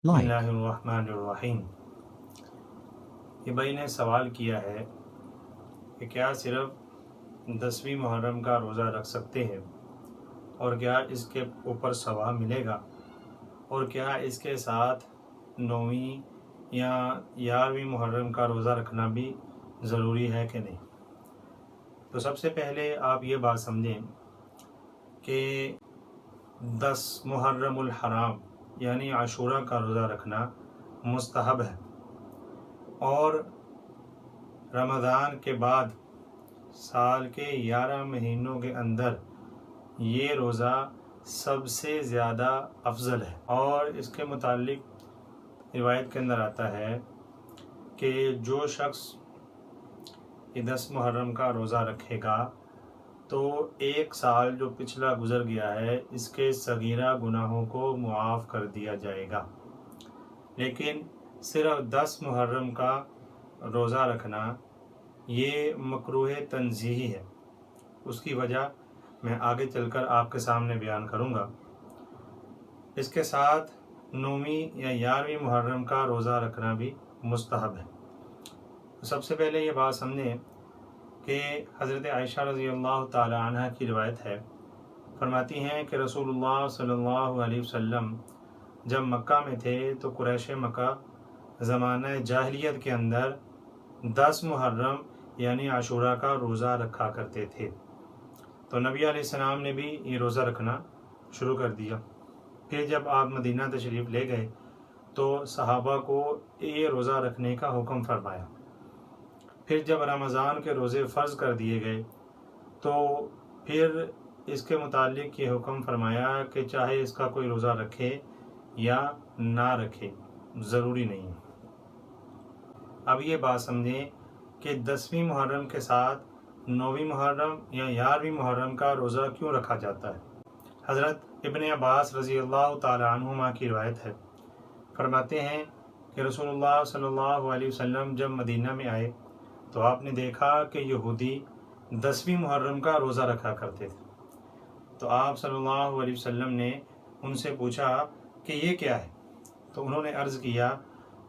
like, बिस्मिल्लाहिर्रहमानिर्रहीम। ये भाई ने सवाल किया है कि क्या सिर्फ 10वीं मुहर्रम का रोज़ा रख सकते हैं और क्या इसके ऊपर सवाब मिलेगा, और क्या इसके साथ 9वीं या 11वीं मुहर्रम का रोज़ा रखना भी ज़रूरी है कि नहीं। तो सबसे पहले आप ये बात समझें कि 10 मुहर्रमुल हराम यानी आशूरा का रोज़ा रखना मुस्तहब है, और रमज़ान के बाद साल के 11 महीनों के अंदर ये रोज़ा सबसे ज़्यादा अफजल है। और इसके मुतालिक रिवायत के अंदर आता है कि जो शख्स ये 10 मुहर्रम का रोज़ा रखेगा तो एक साल जो पिछला गुज़र गया है इसके सगीरा गुनाहों को मुआफ़ कर दिया जाएगा। लेकिन सिर्फ 10 मुहर्रम का रोज़ा रखना ये मकरूह तंज़ीही है। उसकी वजह मैं आगे चलकर आपके सामने बयान करूँगा। इसके साथ 9वीं या 11वीं मुहर्रम का रोज़ा रखना भी मुस्तहब है। तो सबसे पहले ये बात समझें कि हज़रत आयशा रज़ी अल्लाह ताला अन्हा की रिवायत है, फरमाती हैं कि रसूलुल्लाह सल्लल्लाहु अलैहि वसल्लम जब मक्का में थे तो कुरैश मक्का ज़माना जाहिलियत के अंदर 10 मुहर्रम यानी आशूरा का रोज़ा रखा करते थे। तो नबी अलैहिस्सलाम ने भी ये रोज़ा रखना शुरू कर दिया। फिर जब आप मदीना तशरीफ़ ले गए तो सहाबा को ये रोज़ा रखने का हुक्म फरमाया। फिर जब रमज़ान के रोज़े फ़र्ज़ कर दिए गए तो फिर इसके मुतालिक ये हुक्म फरमाया कि चाहे इसका कोई रोज़ा रखे या ना रखे, ज़रूरी नहीं है। अब ये बात समझें कि 10वीं मुहर्रम के साथ 9वीं मुहर्रम या 11वीं मुहर्रम का रोज़ा क्यों रखा जाता है। हज़रत इब्न अब्बास रज़ी अल्लाह ताला अन्हुमा की रिवायत है, फरमाते हैं कि रसूलुल्लाह सल्लल्लाहु अलैहि वसल्लम जब मदीना में आए तो आपने देखा कि यहूदी 10वीं मुहर्रम का रोज़ा रखा करते थे। तो आप सल्लल्लाहु अलैहि वसल्लम ने उनसे पूछा कि ये क्या है। तो उन्होंने अर्ज़ किया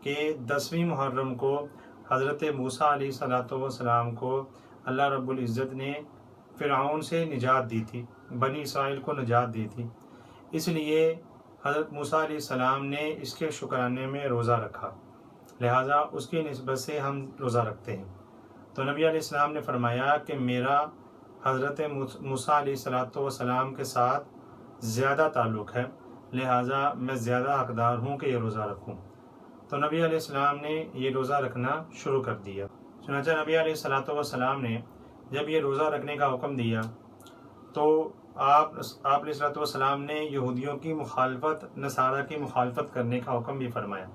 कि 10वीं मुहर्रम को हज़रत मूसा अलैहिस्सलातु वस्सलाम को अल्लाह रब्बुल इज़्ज़त ने फ़िरऔन से निजात दी थी, बनी इसराइल को निजात दी थी, इसलिए हज़रत मूसा अलैहिस्सलाम ने इसके शुक्राने में रोज़ा रखा, लिहाजा उसकी निस्बत से हम रोज़ा रखते हैं। तो नबी अलैहिस्सलाम ने फरमाया कि मेरा हज़रत मूसा अलैहिस्सलातु वस्सलाम के साथ ज़्यादा ताल्लुक़ है, लिहाजा मैं ज़्यादा हक़दार हूँ कि ये रोज़ा रखूँ। तो नबी अलैहिस्सलाम ने ये रोज़ा रखना शुरू कर दिया। चुनांचे नबी अलैहिस्सलातु वस्सलाम ने जब ये रोज़ा रखने का हुक्म दिया तो आप अलैहिस्सलातु वस्सलाम ने यहूदियों की मुखालफत, नसारा की मुखालफत करने का हुक्म भी फरमाया।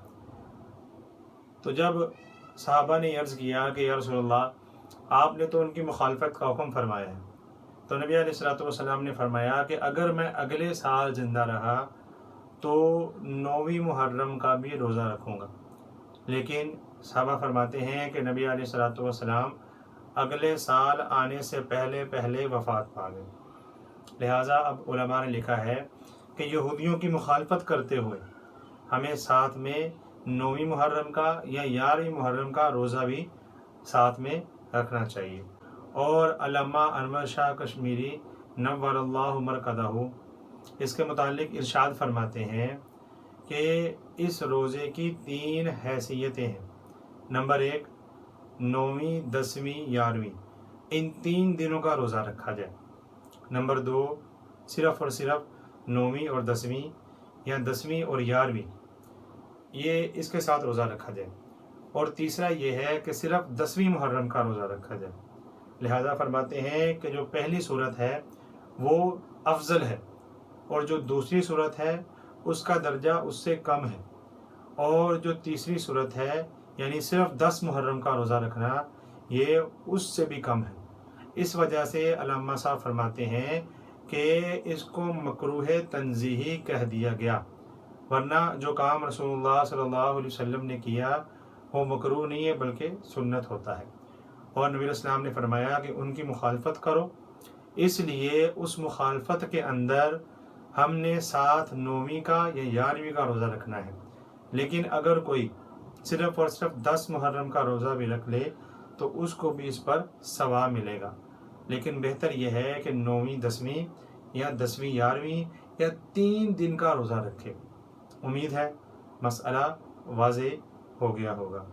तो जब सहाबा ने अर्ज़ किया कि या रसूलल्लाह आपने तो उनकी मुखालफत का हुक्म फरमाया है, तो नबी अलैहिस्सलातु वस्सलाम ने फरमाया कि अगर मैं अगले साल ज़िंदा रहा तो 9वीं मुहर्रम का भी रोज़ा रखूँगा। लेकिन सहाबा फरमाते हैं कि नबी अलैहिस्सलातु वस्सलाम अगले साल आने से पहले पहले वफ़ात पा गए। लिहाजा अब उलमा ने लिखा है कि यहूदियों की मुखालफत करते हुए हमें साथ में 9वीं मुहर्रम का या 11वीं मुहर्रम का रोज़ा भी साथ में रखना चाहिए। और अल्लामा अनवर शाह कश्मीरी नव्वरल्लाहु मरकदहू इसके मुतालिक इरशाद फरमाते हैं कि इस रोज़े की 3 हैसियतें हैं। नंबर 1, 9वीं, 10वीं, 11वीं इन 3 दिनों का रोज़ा रखा जाए। नंबर 2, सिर्फ़ और सिर्फ 9वीं और 10वीं या 10वीं और 11वीं ये इसके साथ रोज़ा रखा जाए। और तीसरा ये है कि सिर्फ 10वीं मुहर्रम का रोज़ा रखा जाए। लिहाजा फरमाते हैं कि जो पहली सूरत है वो अफजल है और जो दूसरी सूरत है उसका दर्जा उससे कम है, और जो तीसरी सूरत है यानी सिर्फ 10 मुहर्रम का रोज़ा रखना ये उससे भी कम है। इस वजह से अल्लामा साहब फरमाते हैं कि इसको मकरूह तंज़ीही कह दिया गया, वरना जो काम रसूलुल्लाह सल्लल्लाहु अलैहि वसल्लम ने किया वो मकरूह नहीं है बल्कि सुन्नत होता है। और नबी अलैहिस्सलाम ने फरमाया कि उनकी मुखालफत करो, इसलिए उस मुखालफत के अंदर हमने साथ 9वीं का या 11वीं का रोज़ा रखना है। لیکن اگر کوئی صرف اور صرف 10 محرم کا روزہ بھی رکھ لے تو اس کو بھی اس پر ثواب ملے گا، لیکن بہتر یہ ہے کہ 9ویں 10ویں یا 10ویں 11ویں یا 3 دن کا روزہ رکھے۔ امید ہے مسئلہ واضح ہو گیا ہوگا۔